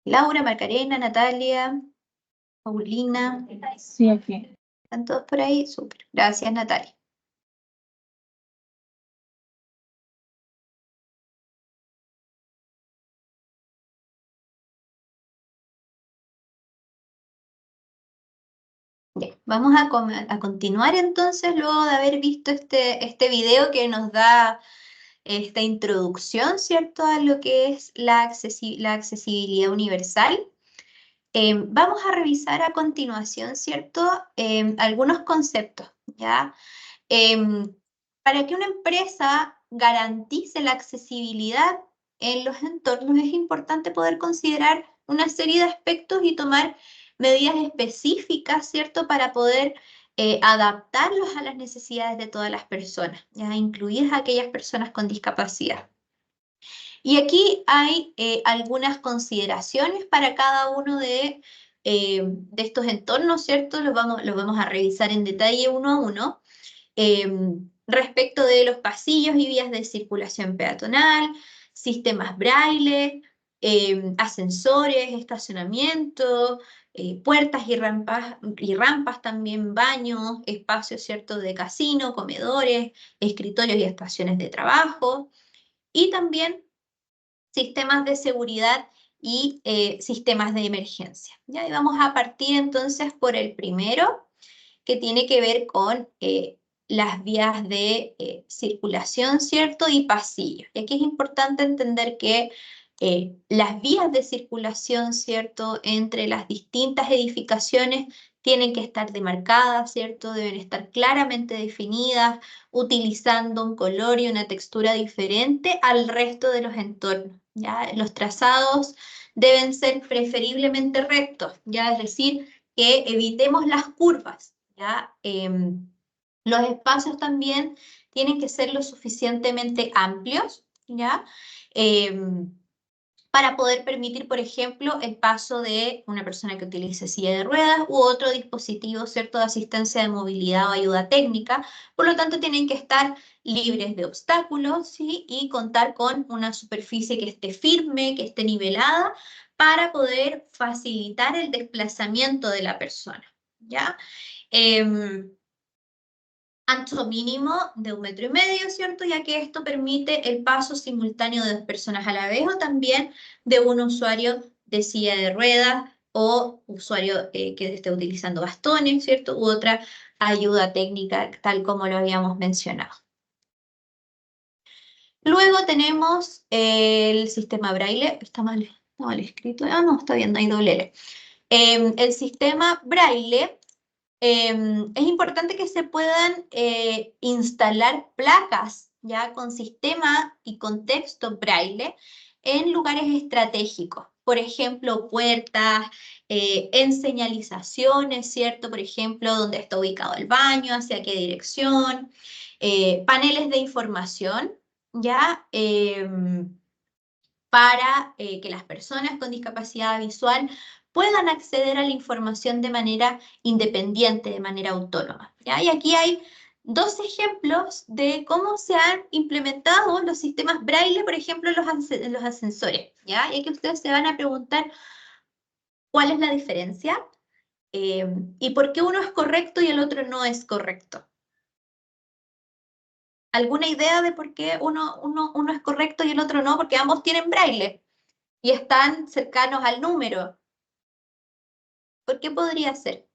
Laura, Macarena, Natalia, Paulina. Sí, aquí. ¿Están todos por ahí? Súper. Gracias, Natalia. Bien, vamos a continuar entonces, luego de haber visto este video que nos da esta introducción, ¿cierto?, a lo que es la accesibilidad universal. Vamos a revisar a continuación, ¿cierto?, algunos conceptos, ¿ya? Para que una empresa garantice la accesibilidad en los entornos es importante poder considerar una serie de aspectos y tomar medidas específicas, ¿cierto?, para poder adaptarlos a las necesidades de todas las personas, ya incluidas aquellas personas con discapacidad. Y aquí hay algunas consideraciones para cada uno de estos entornos, ¿cierto? Los vamos a revisar en detalle uno a uno. Respecto de los pasillos y vías de circulación peatonal, sistemas braille, ascensores, estacionamiento, puertas y rampas también, baños, espacios, ¿cierto?, de casino, comedores, escritorios y estaciones de trabajo, y también sistemas de seguridad y sistemas de emergencia. ¿Ya? Y vamos a partir entonces por el primero, que tiene que ver con las vías de circulación, ¿cierto?, y pasillos. Y aquí es importante entender que las vías de circulación, ¿cierto?, entre las distintas edificaciones tienen que estar demarcadas, ¿cierto?, deben estar claramente definidas, utilizando un color y una textura diferente al resto de los entornos, ¿ya? Los trazados deben ser preferiblemente rectos, ¿ya? Es decir, que evitemos las curvas, ¿ya? Los espacios también tienen que ser lo suficientemente amplios, ¿ya? Para poder permitir, por ejemplo, el paso de una persona que utilice silla de ruedas u otro dispositivo, ¿cierto?, de asistencia de movilidad o ayuda técnica. Por lo tanto, tienen que estar libres de obstáculos, ¿sí?, y contar con una superficie que esté firme, que esté nivelada, para poder facilitar el desplazamiento de la persona, ¿ya? Ancho mínimo de 1,5 metros, ¿cierto?, ya que esto permite el paso simultáneo de 2 personas a la vez, o también de un usuario de silla de ruedas o usuario que esté utilizando bastones, ¿cierto?, u otra ayuda técnica, tal como lo habíamos mencionado. Luego tenemos el sistema braille. Está mal escrito. Ah, no, está bien, no hay doble L. El sistema braille. Es importante que se puedan instalar placas, ¿ya?, con sistema y contexto braille en lugares estratégicos. Por ejemplo, puertas, en señalizaciones, ¿cierto? Por ejemplo, dónde está ubicado el baño, hacia qué dirección, paneles de información, ¿ya? Para que las personas con discapacidad visual puedan acceder a la información de manera independiente, de manera autónoma, ¿ya? Y aquí hay 2 ejemplos de cómo se han implementado los sistemas braille, por ejemplo, en los ascensores, ¿ya? Y aquí ustedes se van a preguntar cuál es la diferencia y por qué uno es correcto y el otro no es correcto. ¿Alguna idea de por qué uno es correcto y el otro no? Porque ambos tienen braille y están cercanos al número. ¿Por qué podría ser?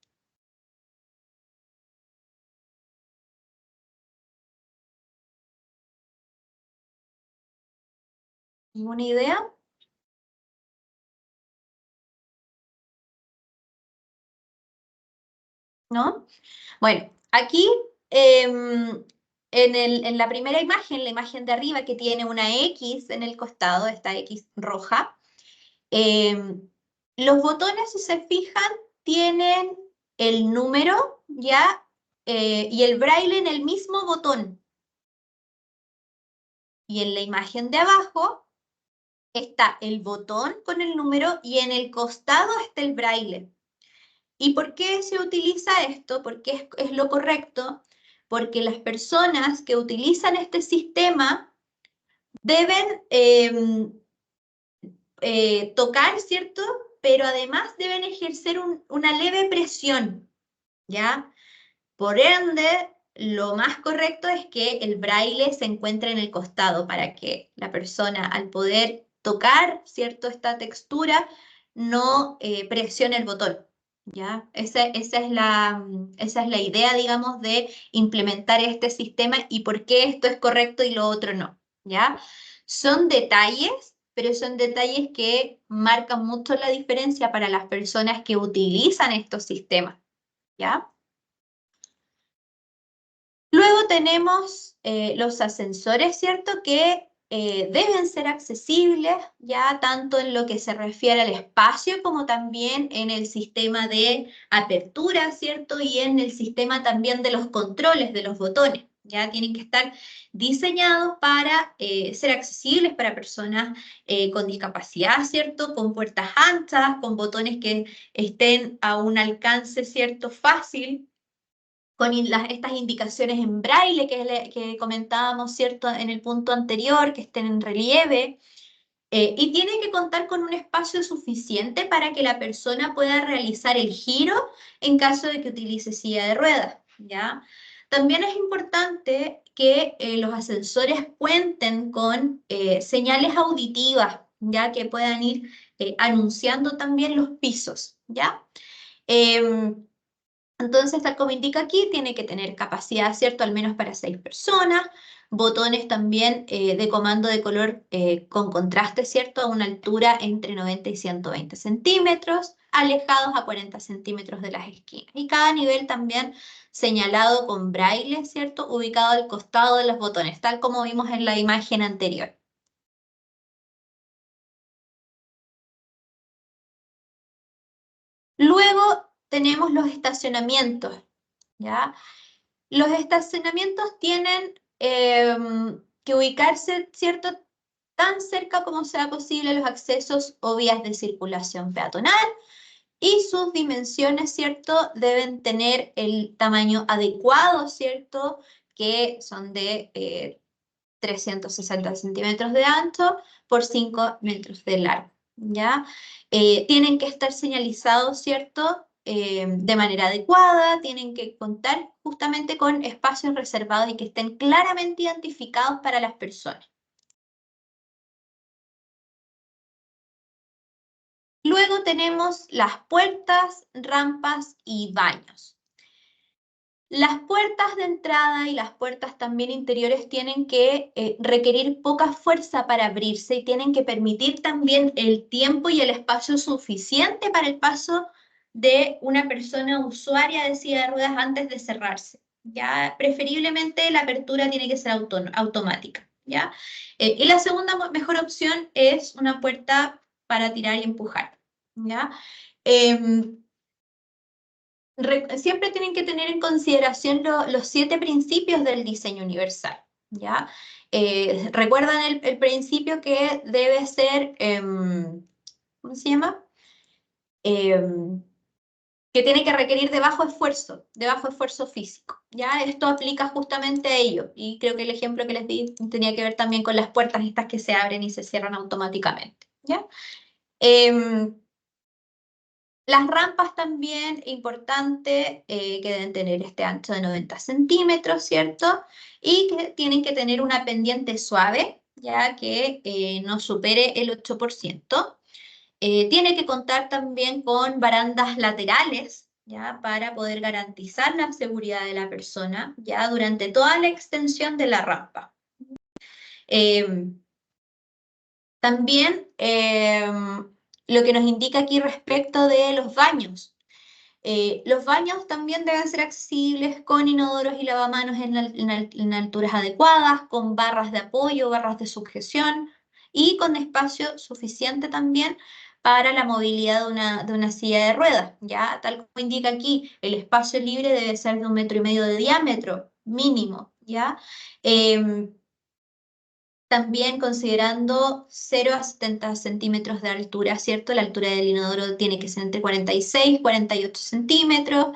¿Ninguna idea? ¿No? Bueno, aquí en la primera imagen, la imagen de arriba que tiene una X en el costado, esta X roja, los botones, si se fijan, tienen el número, ¿ya? Y el braille en el mismo botón. Y en la imagen de abajo está el botón con el número y en el costado está el braille. ¿Y por qué se utiliza esto? Porque es lo correcto, porque las personas que utilizan este sistema deben tocar, ¿cierto?, pero además deben ejercer una leve presión, ¿ya? Por ende, lo más correcto es que el braille se encuentre en el costado para que la persona, al poder tocar, ¿cierto?, esta textura, no presione el botón, ¿ya? Esa es la idea, digamos, de implementar este sistema y por qué esto es correcto y lo otro no, ¿ya? Son detalles, pero son detalles que marcan mucho la diferencia para las personas que utilizan estos sistemas, ¿ya? Luego tenemos los ascensores, ¿cierto? Que deben ser accesibles, ya tanto en lo que se refiere al espacio como también en el sistema de apertura, ¿cierto? Y en el sistema también de los controles de los botones. Ya tienen que estar diseñados para ser accesibles para personas con discapacidad, ¿cierto? Con puertas anchas, con botones que estén a un alcance, ¿cierto? Fácil con estas indicaciones en braille que comentábamos, ¿cierto?, en el punto anterior, que estén en relieve, y tiene que contar con un espacio suficiente para que la persona pueda realizar el giro en caso de que utilice silla de ruedas, ¿ya? También es importante que los ascensores cuenten con señales auditivas, ya que puedan ir anunciando también los pisos, ¿ya? Entonces, tal como indica aquí, tiene que tener capacidad, ¿cierto? Al menos para 6 personas. Botones también de comando de color con contraste, ¿cierto? A una altura entre 90 y 120 centímetros, alejados a 40 centímetros de las esquinas. Y cada nivel también señalado con braille, ¿cierto? Ubicado al costado de los botones, tal como vimos en la imagen anterior. Luego tenemos los estacionamientos, ¿ya? Los estacionamientos tienen que ubicarse, ¿cierto?, tan cerca como sea posible a los accesos o vías de circulación peatonal y sus dimensiones, ¿cierto?, deben tener el tamaño adecuado, ¿cierto?, que son de 360 centímetros de ancho por 5 metros de largo, ¿ya? Tienen que estar señalizados, ¿cierto?, de manera adecuada, tienen que contar justamente con espacios reservados y que estén claramente identificados para las personas. Luego tenemos las puertas, rampas y baños. Las puertas de entrada y las puertas también interiores tienen que requerir poca fuerza para abrirse y tienen que permitir también el tiempo y el espacio suficiente para el paso de una persona usuaria de silla de ruedas antes de cerrarse. ¿Ya? Preferiblemente la apertura tiene que ser automática. ¿Ya? Y la segunda mejor opción es una puerta para tirar y empujar. ¿Ya? Em, Siempre tienen que tener en consideración los 7 principios del diseño universal, ¿ya? Recuerdan el principio que debe ser, ¿cómo se llama? Em, que tiene que requerir de bajo esfuerzo físico, ¿ya? Esto aplica justamente a ello, y creo que el ejemplo que les di tenía que ver también con las puertas estas que se abren y se cierran automáticamente, ¿ya? Em, Las rampas también, importante, que deben tener este ancho de 90 centímetros, ¿cierto? Y que tienen que tener una pendiente suave, ya que no supere el 8%. Tiene que contar también con barandas laterales, ¿ya? Para poder garantizar la seguridad de la persona, ¿ya? Durante toda la extensión de la rampa. También lo que nos indica aquí respecto de los baños. Los baños también deben ser accesibles con inodoros y lavamanos en alturas adecuadas, con barras de apoyo, barras de sujeción y con espacio suficiente también para la movilidad de una silla de ruedas. ¿Ya? Tal como indica aquí, el espacio libre debe ser de 1,5 metros de diámetro mínimo. ¿Ya? Em, También considerando 0 a 70 centímetros de altura, ¿cierto? La altura del inodoro tiene que ser entre 46 y 48 centímetros.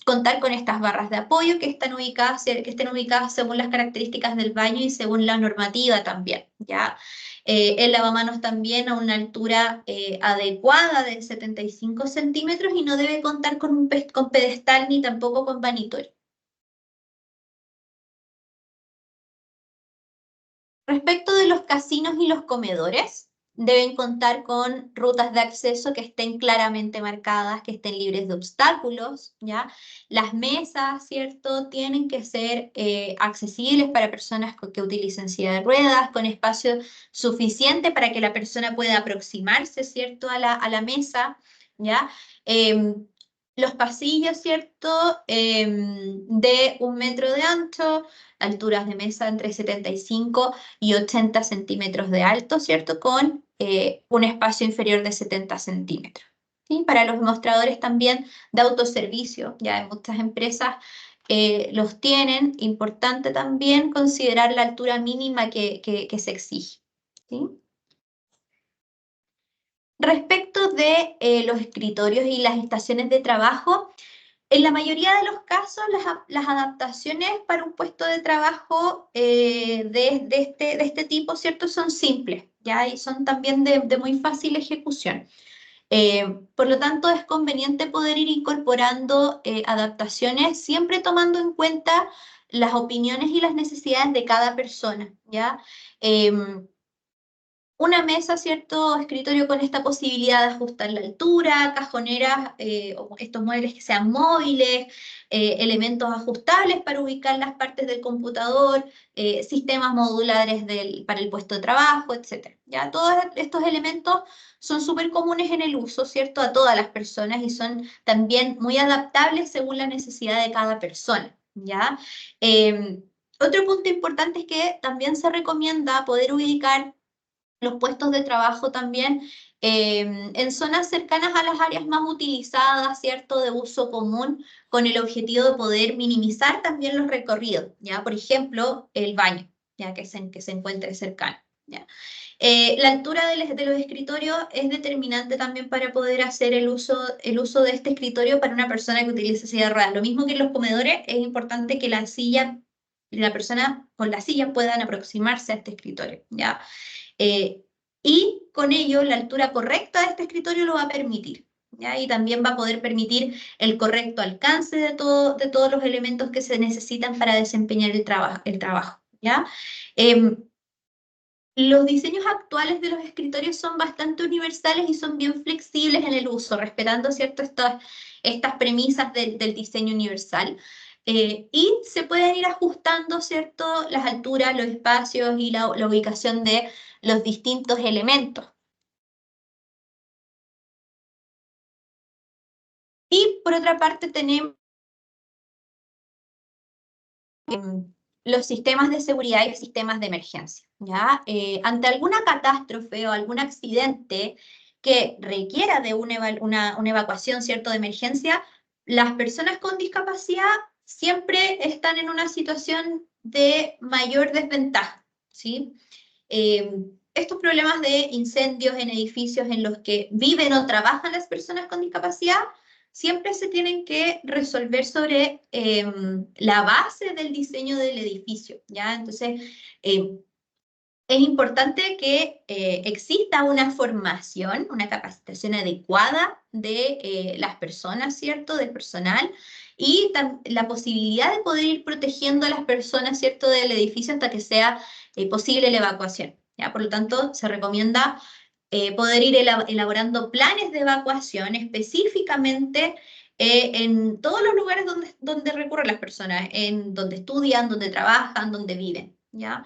Contar con estas barras de apoyo que estén ubicadas según las características del baño y según la normativa también, ¿ya? El lavamanos también a una altura adecuada de 75 centímetros y no debe contar con con pedestal ni tampoco con vanitorio. Respecto de los casinos y los comedores, deben contar con rutas de acceso que estén claramente marcadas, que estén libres de obstáculos, ¿ya? Las mesas, ¿cierto? Tienen que ser accesibles para personas que utilicen silla de ruedas, con espacio suficiente para que la persona pueda aproximarse, ¿cierto? A la mesa, ¿ya? Em, los pasillos, ¿cierto? De 1 metro de ancho, alturas de mesa entre 75 y 80 centímetros de alto, ¿cierto? Con un espacio inferior de 70 centímetros. ¿Sí? Para los mostradores también de autoservicio, ya en muchas empresas los tienen, importante también considerar la altura mínima que se exige. ¿Sí? Respecto de los escritorios y las estaciones de trabajo, en la mayoría de los casos, las adaptaciones para un puesto de trabajo de este tipo, ¿cierto? Son simples, ¿ya? Y son también de muy fácil ejecución. Por lo tanto, es conveniente poder ir incorporando adaptaciones, siempre tomando en cuenta las opiniones y las necesidades de cada persona, ¿ya? Una mesa, ¿cierto? Escritorio con esta posibilidad de ajustar la altura, cajoneras, o estos muebles que sean móviles, elementos ajustables para ubicar las partes del computador, sistemas modulares para el puesto de trabajo, etc. Ya, todos estos elementos son súper comunes en el uso, ¿cierto? A todas las personas y son también muy adaptables según la necesidad de cada persona, ¿ya? Otro punto importante es que también se recomienda poder ubicar los puestos de trabajo también en zonas cercanas a las áreas más utilizadas, ¿cierto?, de uso común, con el objetivo de poder minimizar también los recorridos, ¿ya? Por ejemplo, el baño, ya que se encuentre cercano, ¿ya? La altura de los escritorios es determinante también para poder hacer el uso de este escritorio para una persona que utilice silla de ruedas. Lo mismo que en los comedores, es importante que la persona con la silla puedan aproximarse a este escritorio, ¿ya? Eh, y con ello, la altura correcta de este escritorio lo va a permitir, ¿ya? Y también va a poder permitir el correcto alcance de todos los elementos que se necesitan para desempeñar el trabajo, ¿ya? Em, los diseños actuales de los escritorios son bastante universales y son bien flexibles en el uso, respetando, ¿cierto?, estas premisas del diseño universal. Y se pueden ir ajustando, ¿cierto?, las alturas, los espacios y la ubicación de los distintos elementos. Y por otra parte tenemos los sistemas de seguridad y los sistemas de emergencia, ¿ya? Ante alguna catástrofe o algún accidente que requiera de una evacuación, ¿cierto?, de emergencia, las personas con discapacidad siempre están en una situación de mayor desventaja, ¿sí? Estos problemas de incendios en edificios en los que viven o trabajan las personas con discapacidad siempre se tienen que resolver sobre la base del diseño del edificio, ¿ya? Entonces, es importante que exista una formación, una capacitación adecuada de las personas, ¿cierto?, del personal, y la posibilidad de poder ir protegiendo a las personas, ¿cierto?, del edificio hasta que sea posible la evacuación, ¿ya? Por lo tanto, se recomienda poder ir elaborando planes de evacuación específicamente en todos los lugares donde recurren las personas, en donde estudian, donde trabajan, donde viven, ¿ya?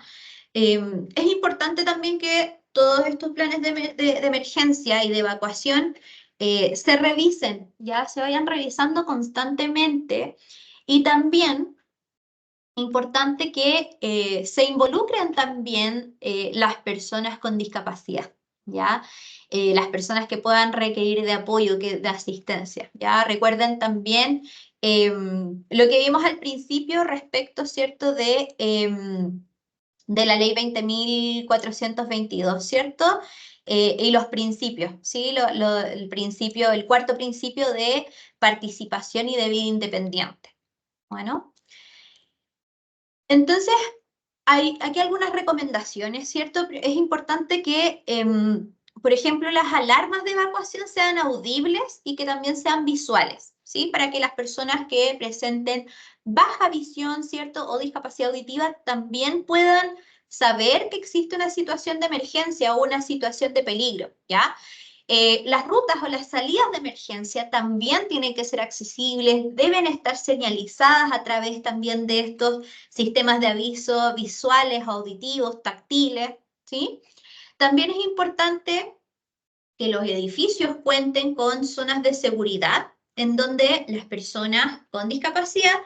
Es importante también que todos estos planes de emergencia y de evacuación se revisen, ya se vayan revisando constantemente y también importante que se involucren también las personas con discapacidad, ¿ya? Las personas que puedan requerir de apoyo, de asistencia, ¿ya? Recuerden también lo que vimos al principio respecto, ¿cierto?, de la ley 20.422, ¿cierto? Y los principios, ¿sí? El cuarto principio de participación y de vida independiente. Bueno, entonces, hay aquí algunas recomendaciones, ¿cierto? Es importante que, por ejemplo, las alarmas de evacuación sean audibles y que también sean visuales, ¿sí? Para que las personas que presenten baja visión, ¿cierto? O discapacidad auditiva también puedan saber que existe una situación de emergencia o una situación de peligro, ¿ya? Las rutas o las salidas de emergencia también tienen que ser accesibles, deben estar señalizadas a través también de estos sistemas de aviso visuales, auditivos, táctiles, ¿sí? También es importante que los edificios cuenten con zonas de seguridad en donde las personas con discapacidad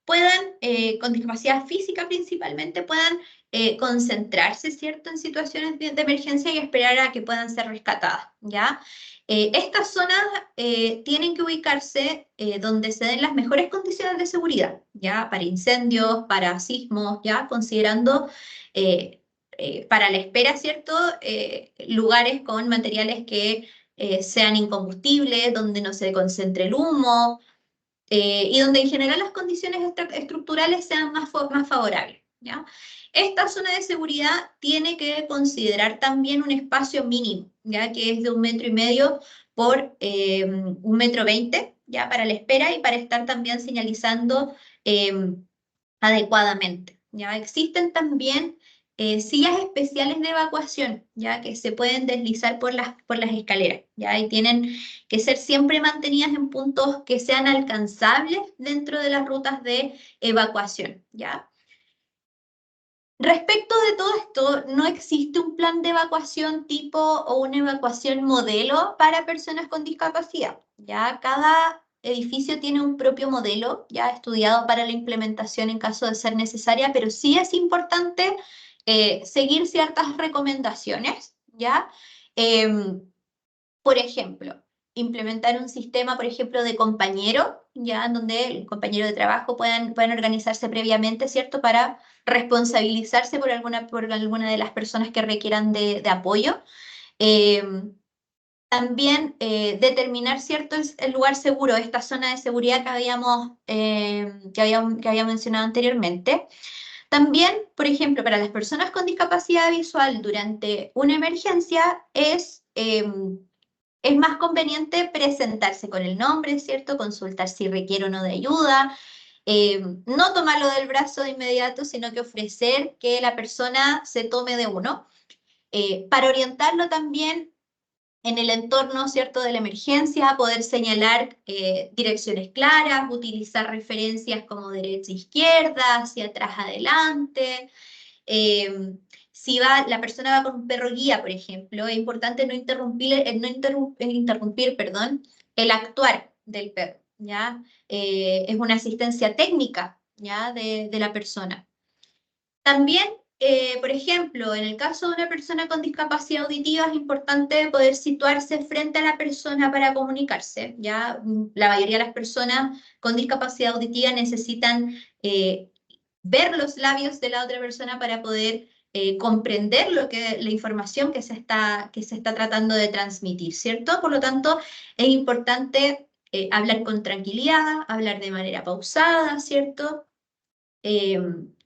puedan, con discapacidad física principalmente, puedan concentrarse, ¿cierto?, en situaciones de emergencia y esperar a que puedan ser rescatadas, ¿ya? Estas zonas tienen que ubicarse donde se den las mejores condiciones de seguridad, ¿ya? Para incendios, para sismos, ¿ya? Considerando para la espera, ¿cierto? Lugares con materiales que sean incombustibles, donde no se concentre el humo, y donde en general las condiciones estructurales sean más favorables, ¿ya? Esta zona de seguridad tiene que considerar también un espacio mínimo, ¿ya? Que es de 1,5 metros por 1,20 metros, ¿ya? Para la espera y para estar también señalizando adecuadamente, ¿ya? Existen también sillas especiales de evacuación, ¿ya? Que se pueden deslizar por las escaleras, ¿ya? Y tienen que ser siempre mantenidas en puntos que sean alcanzables dentro de las rutas de evacuación, ¿ya? Respecto de todo esto, no existe un plan de evacuación tipo o una evacuación modelo para personas con discapacidad, ¿ya? Cada edificio tiene un propio modelo ya estudiado para la implementación en caso de ser necesaria, pero sí es importante seguir ciertas recomendaciones, ¿ya? Em, por ejemplo, implementar un sistema, por ejemplo, de compañero, ya en donde el compañero de trabajo puedan organizarse previamente, ¿cierto? Para responsabilizarse por alguna de las personas que requieran de apoyo. Eh, También determinar, ¿cierto?, el lugar seguro, esta zona de seguridad que había mencionado anteriormente. También, por ejemplo, para las personas con discapacidad visual durante una emergencia es más conveniente presentarse con el nombre, ¿cierto? Consultar si requiere o no de ayuda, no tomarlo del brazo de inmediato, sino que ofrecer que la persona se tome de uno, para orientarlo también en el entorno, ¿cierto?, de la emergencia, poder señalar direcciones claras, utilizar referencias como derecha, izquierda, hacia atrás, adelante. Si la persona va con un perro guía, por ejemplo, es importante no interrumpir, perdón, el actuar del perro, ¿ya? Es una asistencia técnica, ¿ya? De la persona. También, por ejemplo, en el caso de una persona con discapacidad auditiva es importante poder situarse frente a la persona para comunicarse, ¿ya? La mayoría de las personas con discapacidad auditiva necesitan ver los labios de la otra persona para poder comprender la información que se está tratando de transmitir, ¿cierto? Por lo tanto, es importante hablar con tranquilidad, hablar de manera pausada, ¿cierto? Eh,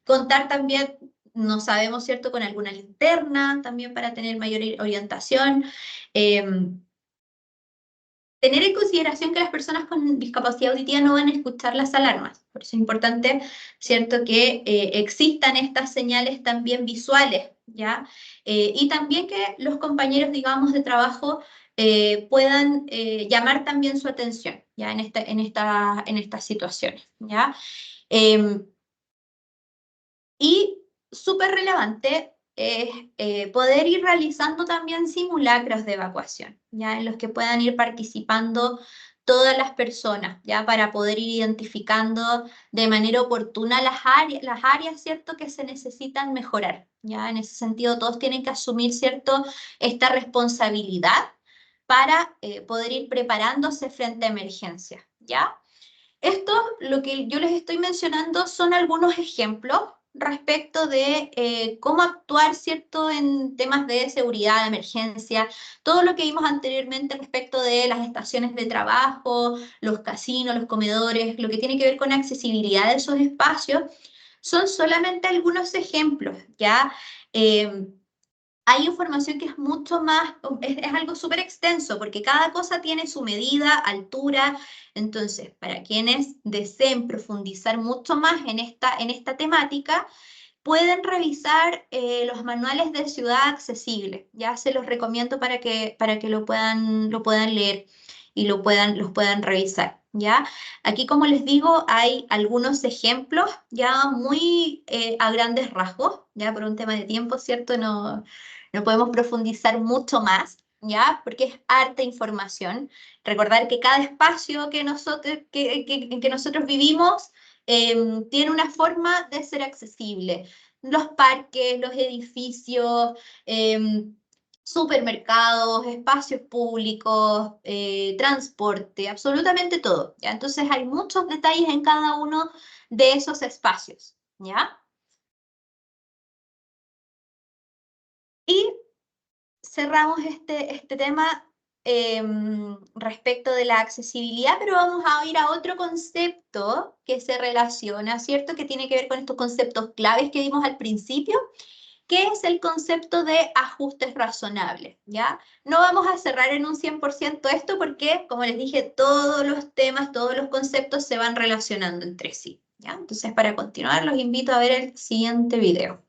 Contar también, no sabemos, ¿cierto?, con alguna linterna también para tener mayor orientación. Eh, Tener en consideración que las personas con discapacidad auditiva no van a escuchar las alarmas. Por eso es importante, ¿cierto?, que existan estas señales también visuales, ¿ya? Y también que los compañeros, digamos, de trabajo puedan llamar también su atención, ¿ya? En estas situaciones, ¿ya? Y súper relevante es poder ir realizando también simulacros de evacuación, ¿ya? En los que puedan ir participando todas las personas, ¿ya? Para poder ir identificando de manera oportuna las áreas, ¿cierto?, que se necesitan mejorar, ¿ya? En ese sentido, todos tienen que asumir, ¿cierto?, esta responsabilidad para poder ir preparándose frente a emergencias, ¿ya? Esto, lo que yo les estoy mencionando, son algunos ejemplos respecto de cómo actuar, ¿cierto?, en temas de seguridad, de emergencia, todo lo que vimos anteriormente respecto de las estaciones de trabajo, los casinos, los comedores, lo que tiene que ver con accesibilidad de esos espacios, son solamente algunos ejemplos, ¿ya? Hay información que es mucho más, es algo súper extenso, porque cada cosa tiene su medida, altura. Entonces, para quienes deseen profundizar mucho más en esta temática, pueden revisar los manuales de ciudad accesible. Ya se los recomiendo para que lo puedan leer y los puedan revisar. ¿Ya? Aquí, como les digo, hay algunos ejemplos ya muy a grandes rasgos, ya por un tema de tiempo, ¿cierto? No podemos profundizar mucho más, ¿ya? Porque es harta información. Recordar que cada espacio en que nosotros vivimos tiene una forma de ser accesible. Los parques, los edificios, supermercados, espacios públicos, transporte, absolutamente todo, ¿ya? Entonces hay muchos detalles en cada uno de esos espacios, ¿ya? Y cerramos este tema respecto de la accesibilidad, pero vamos a ir a otro concepto que se relaciona, ¿cierto? Que tiene que ver con estos conceptos claves que vimos al principio, que es el concepto de ajustes razonables, ¿ya? No vamos a cerrar en un 100% esto porque, como les dije, todos los temas, todos los conceptos se van relacionando entre sí, ¿ya? Entonces, para continuar, los invito a ver el siguiente video.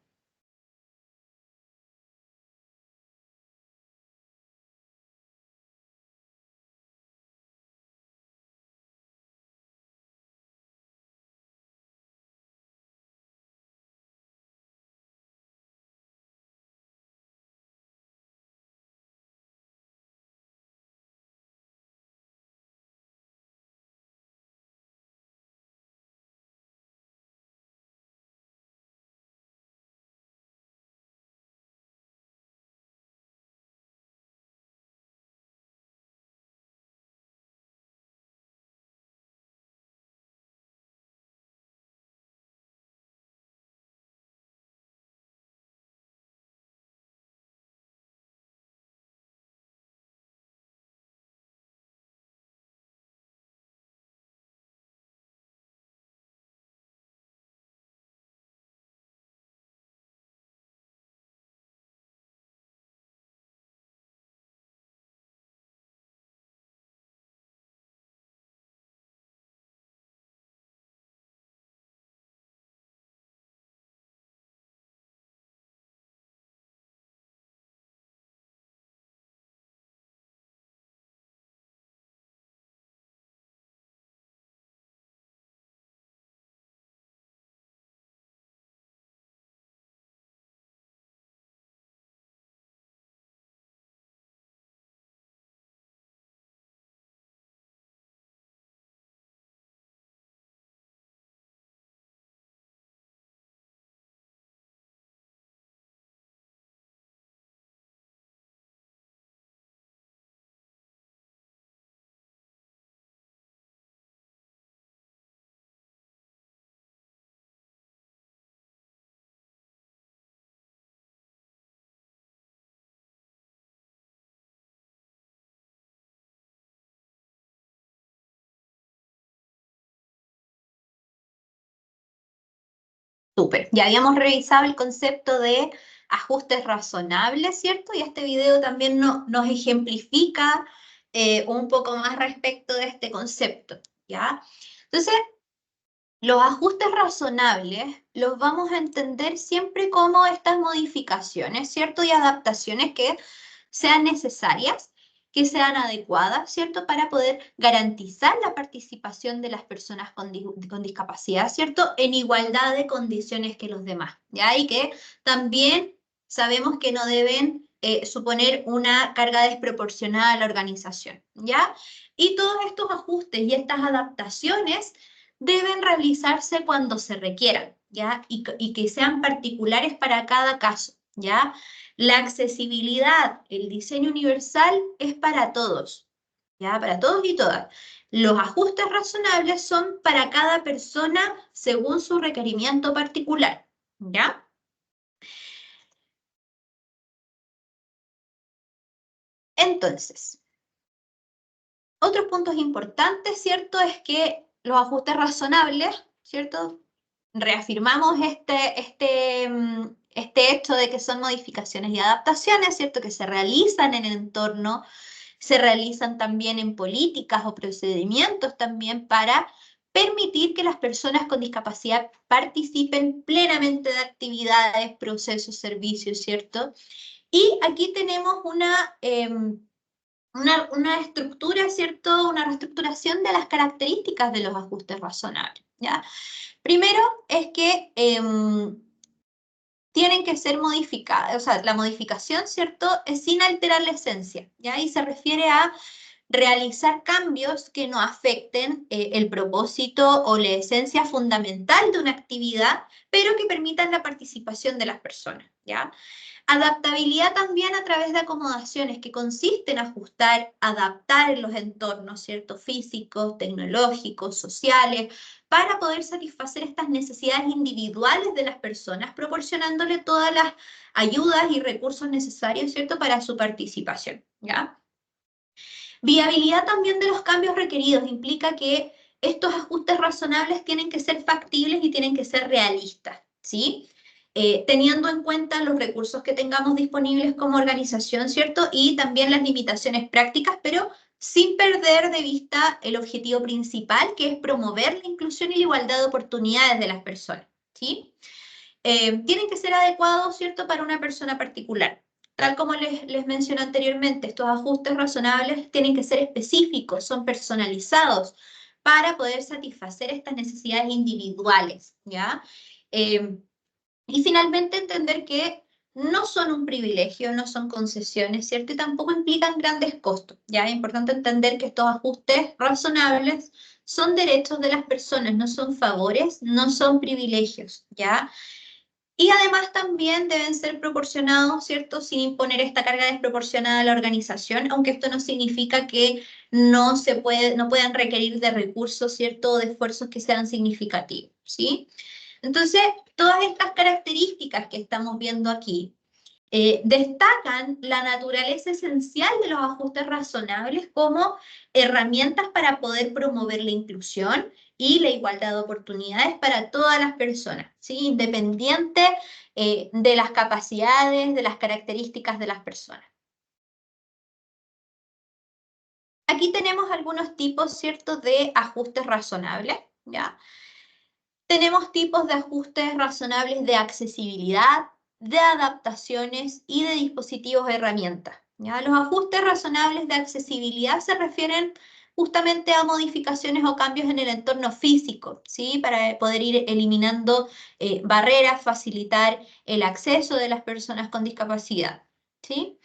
Súper. Ya habíamos revisado el concepto de ajustes razonables, ¿cierto? Y este video también nos ejemplifica un poco más respecto de este concepto, ¿ya? Entonces, los ajustes razonables los vamos a entender siempre como estas modificaciones, ¿cierto? Y adaptaciones que sean necesarias, que sean adecuadas, ¿cierto? Para poder garantizar la participación de las personas con discapacidad, ¿cierto? En igualdad de condiciones que los demás, ¿ya? Y que también sabemos que no deben suponer una carga desproporcionada a la organización, ¿ya? Y todos estos ajustes y estas adaptaciones deben realizarse cuando se requieran, ¿ya? Y que sean particulares para cada caso, ¿ya? La accesibilidad, el diseño universal es para todos, ¿ya? Para todos y todas. Los ajustes razonables son para cada persona según su requerimiento particular, ¿ya? Entonces, otros puntos importantes, ¿cierto? Es que los ajustes razonables, ¿cierto? reafirmamos este hecho de que son modificaciones y adaptaciones, ¿cierto? Que se realizan en el entorno, se realizan también en políticas o procedimientos también para permitir que las personas con discapacidad participen plenamente de actividades, procesos, servicios, ¿cierto? Y aquí tenemos una estructura, ¿cierto? Una reestructuración de las características de los ajustes razonables, ¿ya? Primero es que tienen que ser modificadas, o sea, la modificación, ¿cierto? Es sin alterar la esencia, ¿ya? Y se refiere a realizar cambios que no afecten el propósito o la esencia fundamental de una actividad, pero que permitan la participación de las personas, ¿ya? Adaptabilidad también a través de acomodaciones que consisten en ajustar, adaptar los entornos, ¿cierto? Físicos, tecnológicos, sociales, para poder satisfacer estas necesidades individuales de las personas, proporcionándole todas las ayudas y recursos necesarios, ¿cierto? Para su participación, ¿ya? Viabilidad también de los cambios requeridos implica que estos ajustes razonables tienen que ser factibles y tienen que ser realistas, ¿sí? Teniendo en cuenta los recursos que tengamos disponibles como organización, ¿cierto? Y también las limitaciones prácticas, pero sin perder de vista el objetivo principal, que es promover la inclusión y la igualdad de oportunidades de las personas, ¿sí? Tienen que ser adecuados, ¿cierto?, para una persona particular. Tal como les mencioné anteriormente, estos ajustes razonables tienen que ser específicos, son personalizados para poder satisfacer estas necesidades individuales, ¿ya? Y finalmente entender que no son un privilegio, no son concesiones, ¿cierto? Y tampoco implican grandes costos, ¿ya? Es importante entender que estos ajustes razonables son derechos de las personas, no son favores, no son privilegios, ¿ya? Y además también deben ser proporcionados, ¿cierto? Sin imponer esta carga desproporcionada a la organización, aunque esto no significa que no puedan requerir de recursos, ¿cierto? O de esfuerzos que sean significativos, ¿sí? Entonces, todas estas características que estamos viendo aquí destacan la naturaleza esencial de los ajustes razonables como herramientas para poder promover la inclusión y la igualdad de oportunidades para todas las personas, ¿sí? Independiente de las capacidades, de las características de las personas. Aquí tenemos algunos tipos, ¿cierto?, de ajustes razonables, ¿ya? Tenemos tipos de ajustes razonables de accesibilidad, de adaptaciones y de dispositivos de herramientas, ¿ya? Los ajustes razonables de accesibilidad se refieren justamente a modificaciones o cambios en el entorno físico, ¿sí? Para poder ir eliminando barreras, facilitar el acceso de las personas con discapacidad, ¿sí?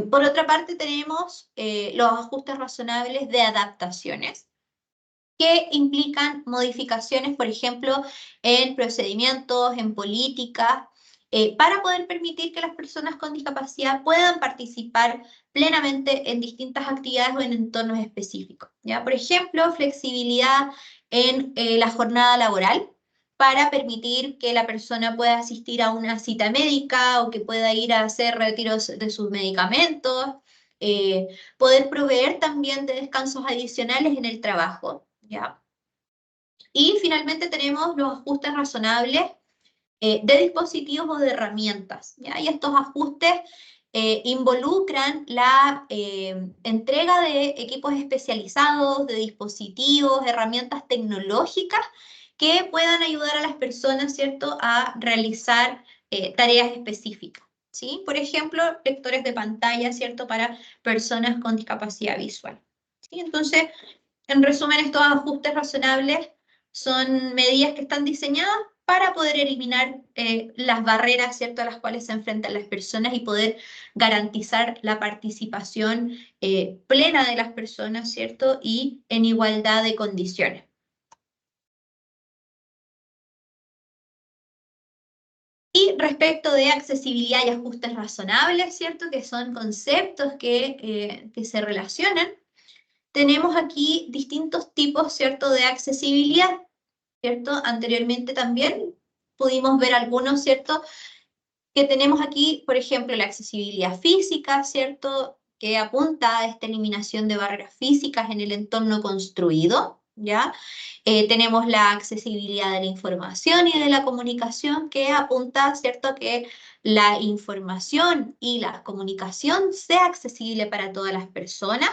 Por otra parte, tenemos los ajustes razonables de adaptaciones, que implican modificaciones, por ejemplo, en procedimientos, en políticas, para poder permitir que las personas con discapacidad puedan participar plenamente en distintas actividades o en entornos específicos, ¿ya? Por ejemplo, flexibilidad en la jornada laboral para permitir que la persona pueda asistir a una cita médica o que pueda ir a hacer retiros de sus medicamentos, poder proveer también de descansos adicionales en el trabajo, ¿ya? Y finalmente tenemos los ajustes razonables de dispositivos o de herramientas, ¿ya? Y estos ajustes involucran la entrega de equipos especializados, de dispositivos, herramientas tecnológicas que puedan ayudar a las personas, ¿cierto?, a realizar tareas específicas, ¿sí? Por ejemplo, lectores de pantalla, ¿cierto?, para personas con discapacidad visual, ¿sí? Entonces, en resumen, estos ajustes razonables son medidas que están diseñadas para poder eliminar las barreras, ¿cierto?, a las cuales se enfrentan las personas y poder garantizar la participación plena de las personas, ¿cierto?, y en igualdad de condiciones. Y respecto de accesibilidad y ajustes razonables, ¿cierto?, que son conceptos que se relacionan, tenemos aquí distintos tipos, ¿cierto?, de accesibilidad, ¿cierto? Anteriormente también pudimos ver algunos, ¿cierto?, que tenemos aquí, por ejemplo, la accesibilidad física, ¿cierto?, que apunta a esta eliminación de barreras físicas en el entorno construido, ¿ya? Tenemos la accesibilidad de la información y de la comunicación que apunta, ¿cierto?, a que la información y la comunicación sea accesible para todas las personas,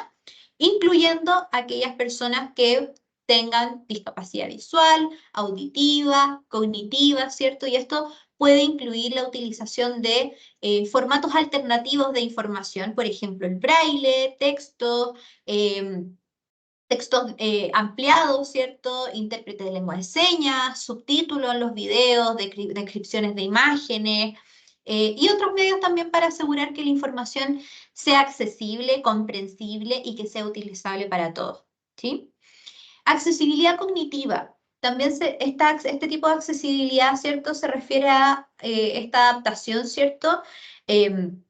incluyendo aquellas personas que tengan discapacidad visual, auditiva, cognitiva, ¿cierto? Y esto puede incluir la utilización de formatos alternativos de información, por ejemplo, el braille, texto, textos ampliados, ¿cierto? Intérprete de lengua de señas, subtítulos en los videos, descripciones de imágenes y otros medios también para asegurar que la información sea accesible, comprensible y que sea utilizable para todos, ¿sí? Accesibilidad cognitiva. También este tipo de accesibilidad, ¿cierto? Se refiere a esta adaptación, ¿cierto? En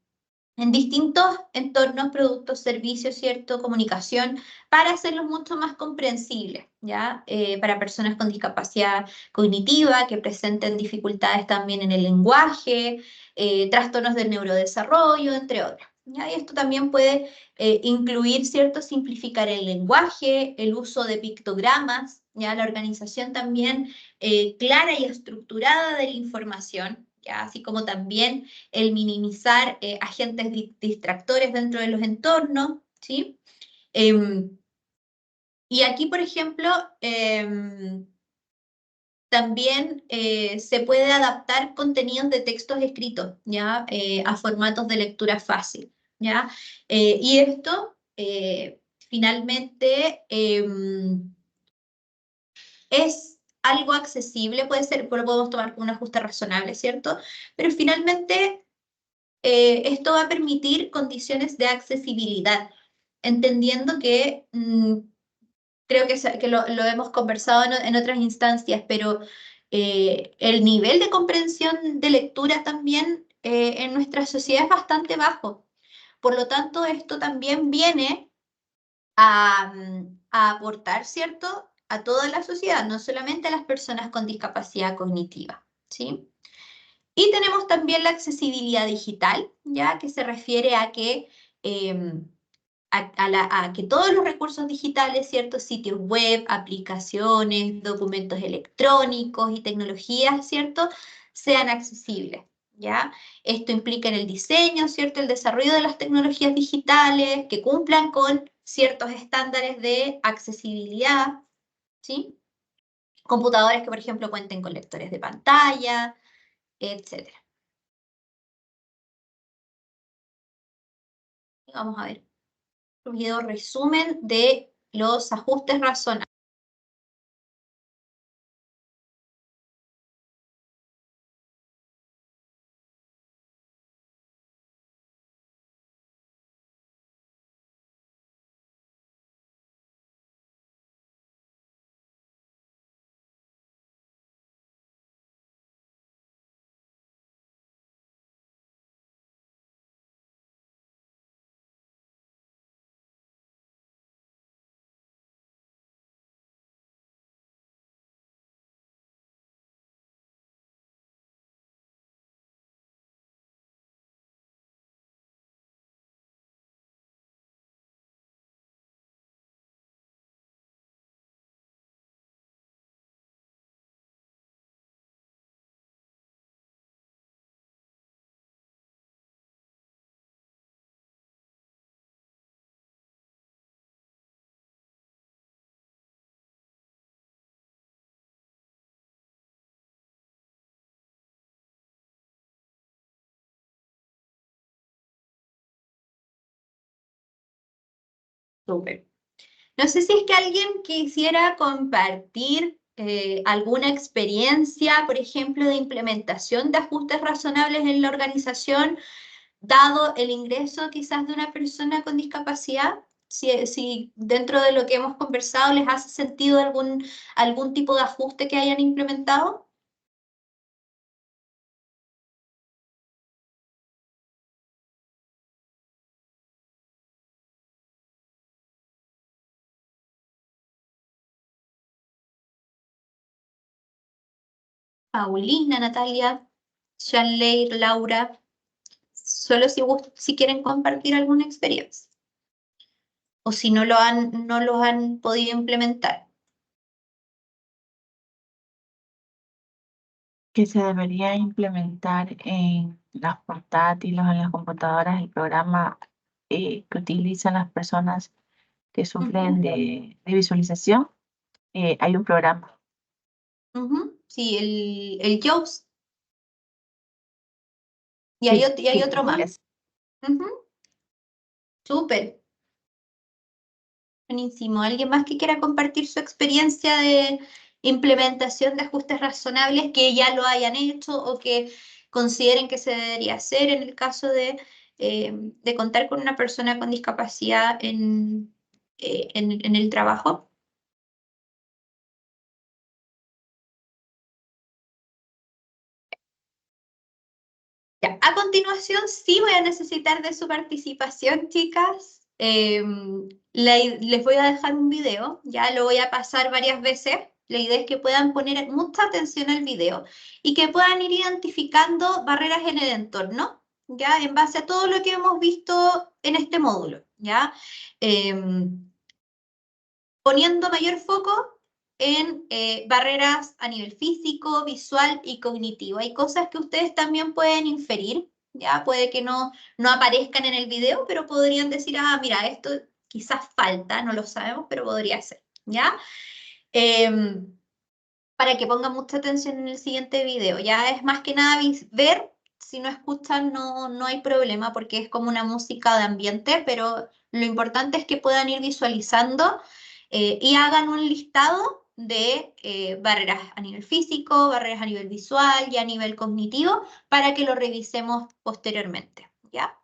distintos entornos, productos, servicios, ¿cierto? Comunicación, para hacerlos mucho más comprensibles, ¿ya? Para personas con discapacidad cognitiva, que presenten dificultades también en el lenguaje, trastornos del neurodesarrollo, entre otros. ¿Ya? Y esto también puede incluir, ¿cierto? Simplificar el lenguaje, el uso de pictogramas, ¿ya? La organización también clara y estructurada de la información, ¿ya? Así como también el minimizar agentes distractores dentro de los entornos, ¿sí? Y aquí, por ejemplo, también se puede adaptar contenidos de textos escritos, ¿ya? A formatos de lectura fácil, ¿ya? Y esto, finalmente, es algo accesible, puede ser, lo podemos tomar como un ajuste razonable, ¿cierto? Pero finalmente esto va a permitir condiciones de accesibilidad, entendiendo que creo que lo hemos conversado en otras instancias, pero el nivel de comprensión de lectura también en nuestra sociedad es bastante bajo. Por lo tanto, esto también viene a aportar, ¿cierto?, a toda la sociedad, no solamente a las personas con discapacidad cognitiva, ¿sí? Y tenemos también la accesibilidad digital, ya que se refiere a que, a que todos los recursos digitales, ciertos sitios web, aplicaciones, documentos electrónicos y tecnologías, ¿cierto?, sean accesibles. ¿Ya? Esto implica en el diseño, ¿cierto?, el desarrollo de las tecnologías digitales que cumplan con ciertos estándares de accesibilidad, ¿sí? Computadores que, por ejemplo, cuenten con lectores de pantalla, etcétera. Vamos a ver un video resumen de los ajustes razonables. Súper. No sé si es que alguien quisiera compartir alguna experiencia, por ejemplo, de implementación de ajustes razonables en la organización, dado el ingreso quizás de una persona con discapacidad. Si dentro de lo que hemos conversado les hace sentido algún tipo de ajuste que hayan implementado. Paulina, Natalia, Shanley, Laura, solo si quieren compartir alguna experiencia o si no lo han podido implementar. que se debería implementar en las portátiles o en las computadoras el programa que utilizan las personas que sufren Ujú, de visualización. Hay un programa. ujú. Sí, el JAWS. Y hay, Sí, y hay sí, otro más. es. Ujú. Súper. Buenísimo. ¿Alguien más que quiera compartir su experiencia de implementación de ajustes razonables que ya lo hayan hecho o que consideren que se debería hacer en el caso de contar con una persona con discapacidad en el trabajo? Ya, a continuación sí voy a necesitar de su participación, chicas. Les voy a dejar un video, ya lo voy a pasar varias veces. La idea es que puedan poner mucha atención al video y que puedan ir identificando barreras en el entorno, ya en base a todo lo que hemos visto en este módulo, ya. Poniendo mayor foco en barreras a nivel físico, visual y cognitivo. Hay cosas que ustedes también pueden inferir, ya puede que no aparezcan en el video, pero podrían decir, ah, mira, esto quizás falta, no lo sabemos, pero podría ser, ¿ya? Para que pongan mucha atención en el siguiente video. Ya es más que nada ver, si no escuchan no hay problema porque es como una música de ambiente, pero lo importante es que puedan ir visualizando y hagan un listado de barreras a nivel físico, barreras a nivel visual y a nivel cognitivo para que lo revisemos posteriormente. ¿Ya?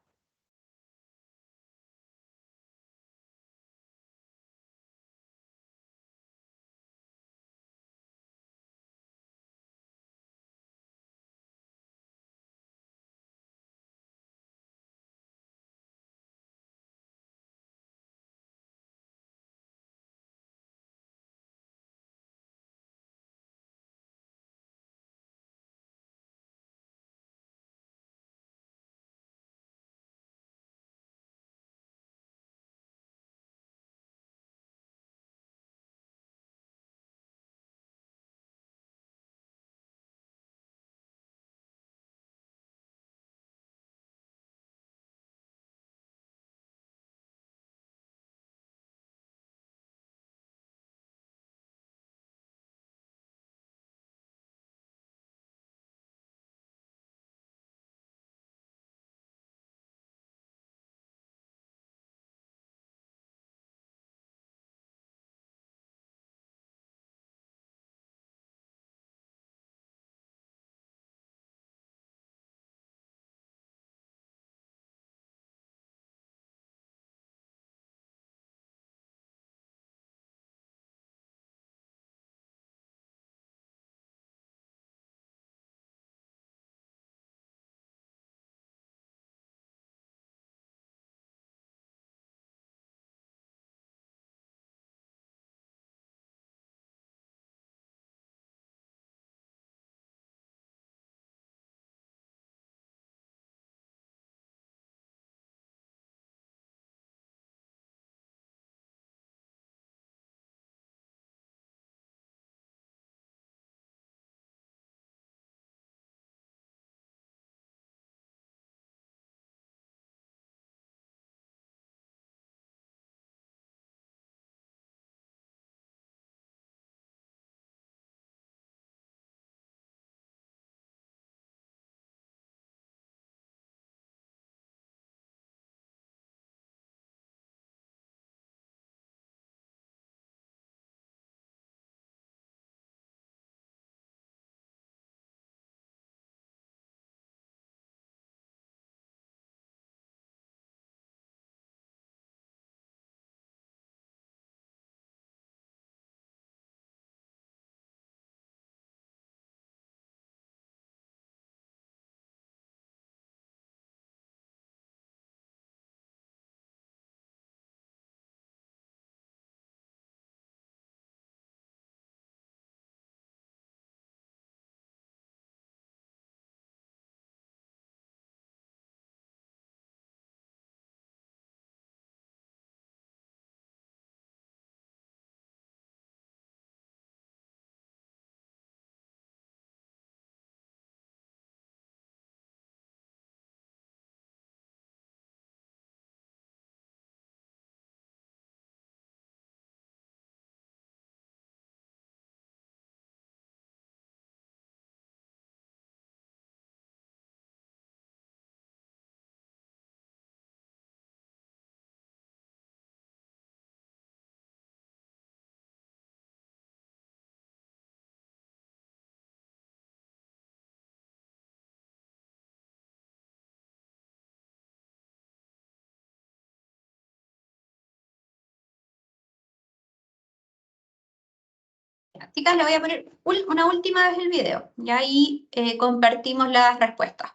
Chicas, le voy a poner una última vez el video, y ahí compartimos las respuestas.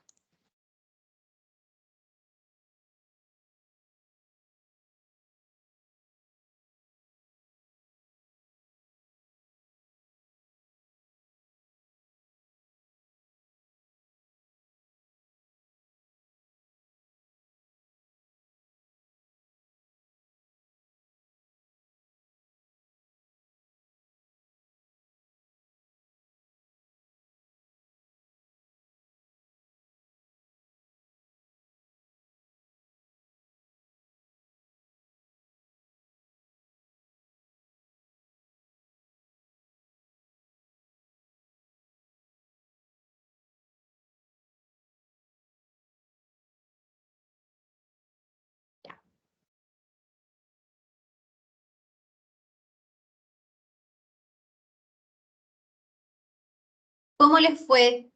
¿Cómo les fue?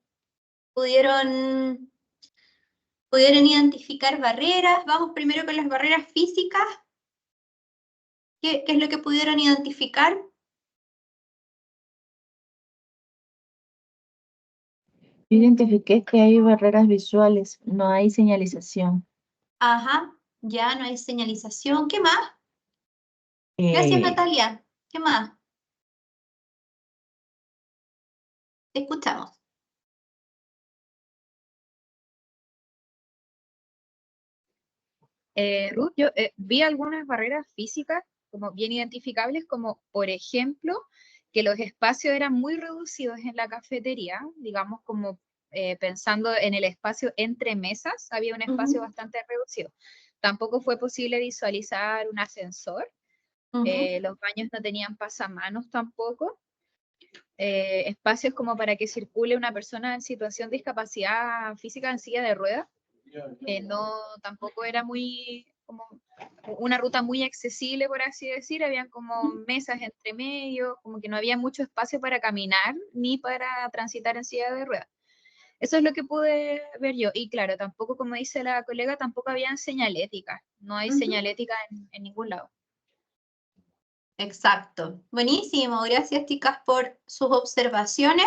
¿Pudieron identificar barreras? Vamos primero con las barreras físicas. ¿Qué es lo que pudieron identificar? Yo identifiqué que hay barreras visuales, no hay señalización. Ajá, ya no hay señalización. ¿Qué más? Gracias, Natalia. ¿Qué más? Te escuchamos. Ruth, yo vi algunas barreras físicas como bien identificables, como por ejemplo que los espacios eran muy reducidos en la cafetería, digamos como pensando en el espacio entre mesas, había un espacio bastante reducido. Tampoco fue posible visualizar un ascensor, los baños no tenían pasamanos tampoco, espacios como para que circule una persona en situación de discapacidad física en silla de ruedas. No, tampoco era muy, como una ruta muy accesible, por así decir, habían como mesas entre medio, como que no había mucho espacio para caminar ni para transitar en silla de ruedas. Eso es lo que pude ver yo. Y claro, tampoco, como dice la colega, tampoco había señalética. No hay señalética en ningún lado. Exacto. Buenísimo. Gracias, chicas, por sus observaciones.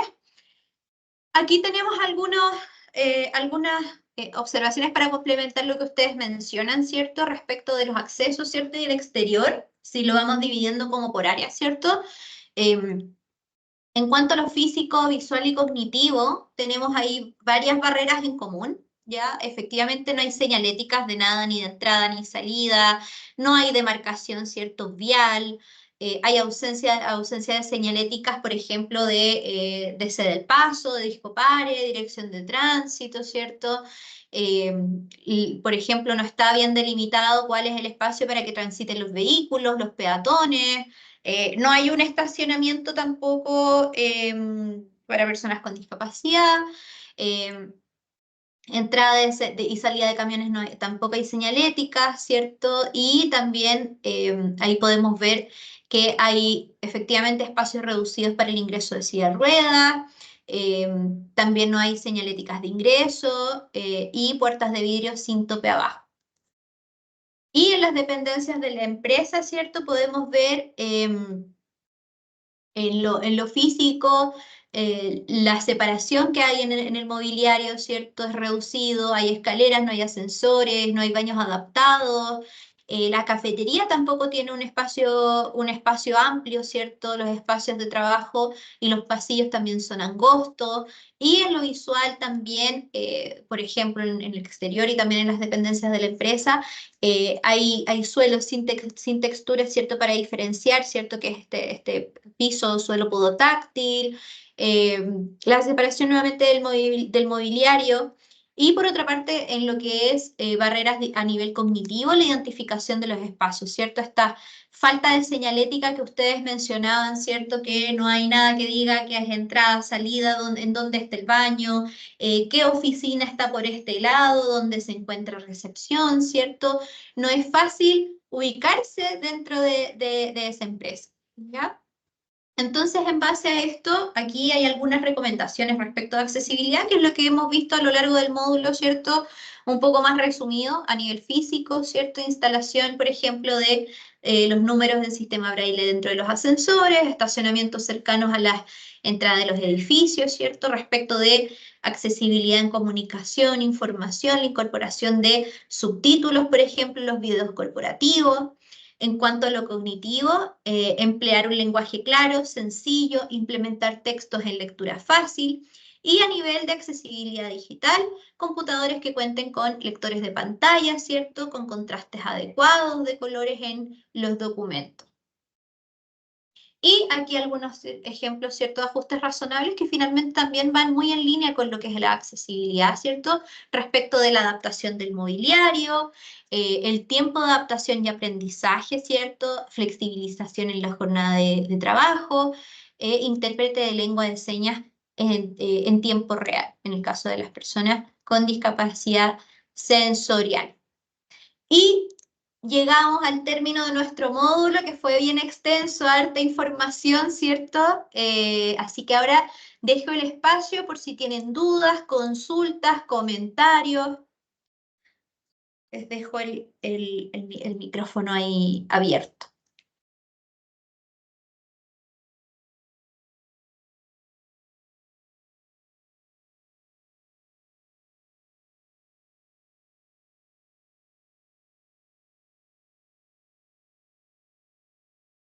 Aquí tenemos algunas observaciones para complementar lo que ustedes mencionan, ¿cierto? Respecto de los accesos, ¿cierto? Y el exterior, si lo vamos dividiendo como por áreas, ¿cierto? En cuanto a lo físico, visual y cognitivo, tenemos ahí varias barreras en común, ¿ya? Efectivamente no hay señaléticas de nada, ni de entrada ni salida, no hay demarcación, ¿cierto? Vial, hay ausencia de señaléticas, por ejemplo, de cede el paso, de discopare, dirección de tránsito, ¿cierto? Y, por ejemplo, no está bien delimitado cuál es el espacio para que transiten los vehículos, los peatones, no hay un estacionamiento tampoco para personas con discapacidad. Entrada y salida de camiones tampoco hay señalética, ¿cierto? Y también ahí podemos ver que hay efectivamente espacios reducidos para el ingreso de silla de ruedas. También no hay señaléticas de ingreso y puertas de vidrio sin tope abajo. Y en las dependencias de la empresa, ¿cierto? Podemos ver en lo físico, la separación que hay en el mobiliario, ¿cierto? Es reducido, hay escaleras, no hay ascensores, no hay baños adaptados. La cafetería tampoco tiene un espacio amplio, ¿cierto? Los espacios de trabajo y los pasillos también son angostos. Y en lo visual también, por ejemplo, en el exterior y también en las dependencias de la empresa, hay suelos sin textura, ¿cierto? Para diferenciar, ¿cierto? Que es este piso, suelo podotáctil, la separación nuevamente del mobiliario. Y por otra parte, en lo que es barreras a nivel cognitivo, la identificación de los espacios, ¿cierto? Esta falta de señalética que ustedes mencionaban, ¿cierto? Que no hay nada que diga que es entrada, salida, en dónde está el baño, qué oficina está por este lado, dónde se encuentra recepción, ¿cierto? No es fácil ubicarse dentro de esa empresa, ¿ya? Entonces, en base a esto, aquí hay algunas recomendaciones respecto a accesibilidad, que es lo que hemos visto a lo largo del módulo, ¿cierto? un poco más resumido a nivel físico, ¿cierto? Instalación, por ejemplo, de los números del sistema braille dentro de los ascensores, estacionamientos cercanos a las entradas de los edificios, ¿cierto? Respecto de accesibilidad en comunicación, información, la incorporación de subtítulos, por ejemplo, en los videos corporativos. En cuanto a lo cognitivo, emplear un lenguaje claro, sencillo, implementar textos en lectura fácil, y a nivel de accesibilidad digital, computadores que cuenten con lectores de pantalla, ¿cierto? Con contrastes adecuados de colores en los documentos. Y aquí algunos ejemplos, ¿cierto? De ajustes razonables que finalmente también van muy en línea con lo que es la accesibilidad, ¿cierto? Respecto de la adaptación del mobiliario, el tiempo de adaptación y aprendizaje, ¿cierto? Flexibilización en la jornada de trabajo, intérprete de lengua de señas en tiempo real, en el caso de las personas con discapacidad sensorial. Y llegamos al término de nuestro módulo, que fue bien extenso, harta información, ¿cierto? Así que ahora dejo el espacio por si tienen dudas, consultas, comentarios. Les dejo el micrófono ahí abierto.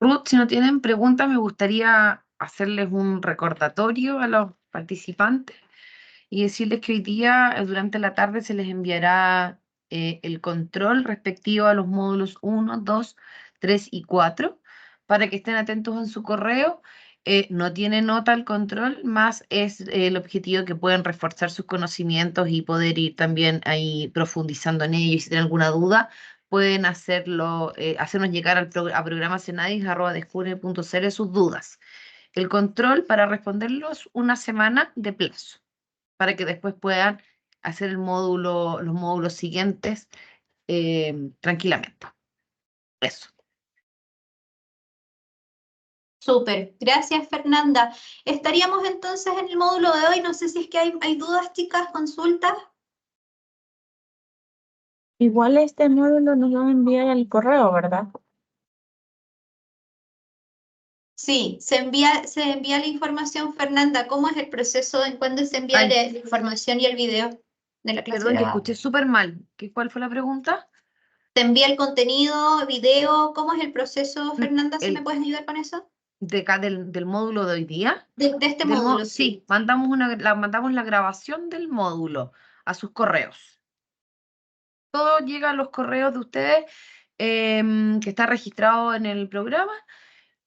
Ruth, si no tienen preguntas, me gustaría hacerles un recordatorio a los participantes y decirles que hoy día, durante la tarde, se les enviará el control respectivo a los módulos 1, 2, 3 y 4 para que estén atentos en su correo. No tiene nota el control, más es el objetivo que puedan reforzar sus conocimientos y poder ir también ahí profundizando en ello. Y si tienen alguna duda, pueden hacerlo, hacernos llegar a programasenadis@descubre.cl sus dudas. El control, para responderlos, una semana de plazo, para que después puedan hacer los módulos siguientes tranquilamente. Eso. Súper, gracias Fernanda. Estaríamos entonces en el módulo de hoy. No sé si es que hay dudas, chicas, consultas. Igual este módulo nos van a enviar al correo, ¿verdad? Sí, se envía la información, Fernanda. ¿Cómo es el proceso en cuándo se envía la información y el video de la clase Perdón, que grabada? escuché súper mal. ¿Cuál fue la pregunta? ¿Se envía el contenido, video? ¿Cómo es el proceso, Fernanda? ¿Si me El, puedes ayudar con eso? de acá del módulo de hoy día. De este módulo, sí. Sí, mandamos la grabación del módulo a sus correos. Todo llega a los correos de ustedes, que está registrado en el programa.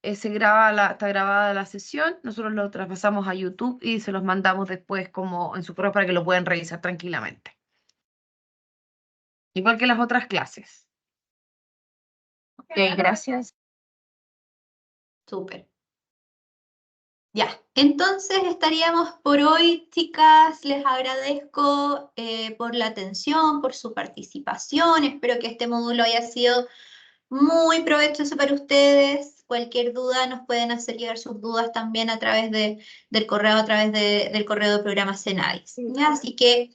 Está grabada la sesión, nosotros lo traspasamos a YouTube y se los mandamos después como en su correo para que lo puedan revisar tranquilamente. Igual que las otras clases. Ok, gracias. Súper. Ya, entonces estaríamos por hoy, chicas. Les agradezco por la atención, por su participación. Espero que este módulo haya sido muy provechoso para ustedes. Cualquier duda nos pueden hacer llegar sus dudas también a través del correo, a través del correo de programa Senadis. ¿Ya? Así que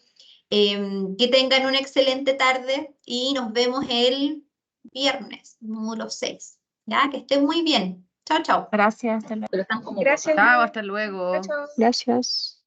tengan una excelente tarde y nos vemos el viernes, módulo 6. ¿Ya? Que estén muy bien. Chao, chao. Gracias, hasta luego. Gracias. Chao, hasta luego. Chao, chao. Gracias.